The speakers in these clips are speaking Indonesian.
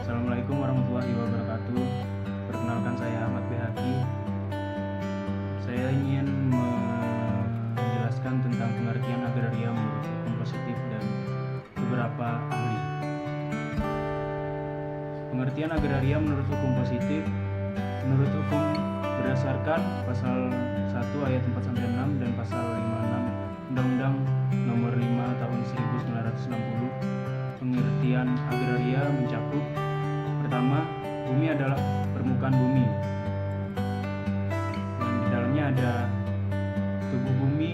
Assalamualaikum warahmatullahi wabarakatuh. Perkenalkan, saya Ahmad Behaki. Saya ingin menjelaskan tentang pengertian agraria menurut hukum positif dan beberapa ahli. Pengertian agraria menurut hukum positif, menurut hukum berdasarkan pasal 1 ayat 4-6 dan pasal 56 Undang-Undang Nomor 5 Tahun 1960, pengertian agraria mencakup: pertama, bumi adalah permukaan bumi, dan di dalamnya ada tubuh bumi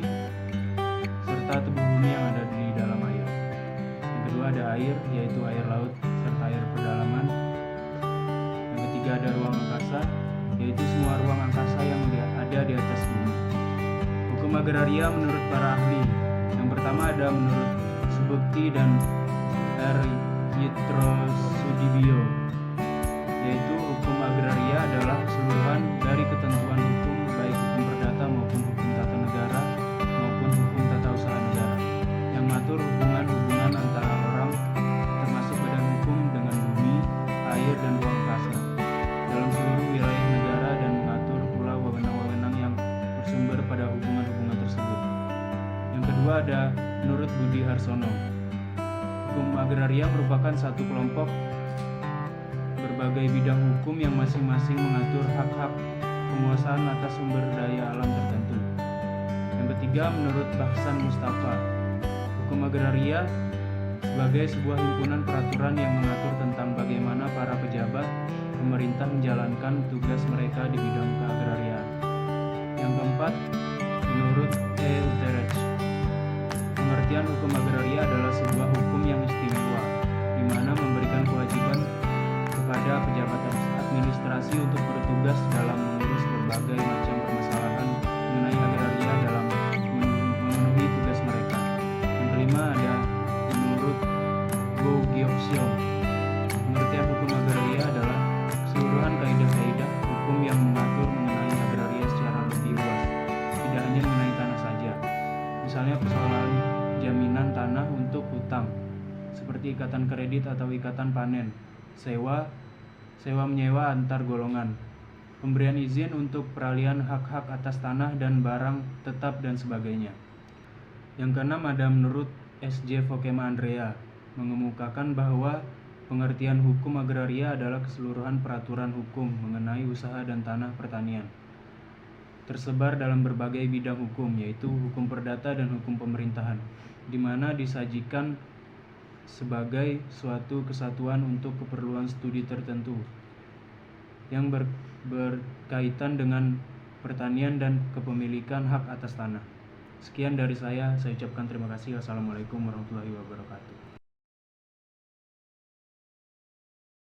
serta tubuh bumi yang ada di dalam air. Yang kedua ada air, yaitu air laut serta air pedalaman. Yang ketiga ada ruang angkasa, yaitu semua ruang angkasa yang ada di atas bumi. Hukum agraria menurut para ahli, yang pertama ada menurut Subukti dan R. Yitro Sudibyo, yaitu hukum agraria adalah keseluruhan dari ketentuan hukum, baik hukum perdata maupun hukum tata negara maupun hukum tata usaha negara, yang mengatur hubungan-hubungan antara orang, termasuk badan hukum, dengan bumi, air, dan ruang angkasa dalam seluruh wilayah negara, dan mengatur pula wewenang-wewenang yang bersumber pada hubungan-hubungan tersebut. Yang kedua ada menurut Budi Harsono, hukum agraria merupakan satu kelompok berbagai bidang hukum yang masing-masing mengatur hak-hak penguasaan atas sumber daya alam tertentu. Yang ketiga menurut Bahsan Mustafa, hukum agraria sebagai sebuah himpunan peraturan yang mengatur tentang bagaimana para pejabat pemerintah menjalankan tugas mereka di bidang keagrarian. Yang keempat menurut E. Uterich, pengertian hukum agraria adalah sebuah hukum yang istimewa, di mana memberikan kewajiban kepada pejabat administrasi untuk bertugas dalam mengurus berbagai macam permasalahan mengenai agraria dalam memenuhi tugas mereka. Yang kelima ada menurut Go Gyeokseong, pengertian hukum agraria adalah keseluruhan kaidah-kaidah hukum yang mengatur mengenai agraria secara lebih luas, tidak hanya mengenai tanah saja. Misalnya persoalan jaminan tanah untuk hutang, seperti ikatan kredit atau ikatan panen, sewa menyewa antar golongan, pemberian izin untuk peralihan hak-hak atas tanah dan barang tetap, dan sebagainya. Yang keenam ada menurut S.J. Vokema Andrea, mengemukakan bahwa pengertian hukum agraria adalah keseluruhan peraturan hukum mengenai usaha dan tanah pertanian, tersebar dalam berbagai bidang hukum, yaitu hukum perdata dan hukum pemerintahan, di mana disajikan sebagai suatu kesatuan untuk keperluan studi tertentu yang berkaitan dengan pertanian dan kepemilikan hak atas tanah. Sekian dari saya ucapkan terima kasih. Wassalamualaikum warahmatullahi wabarakatuh.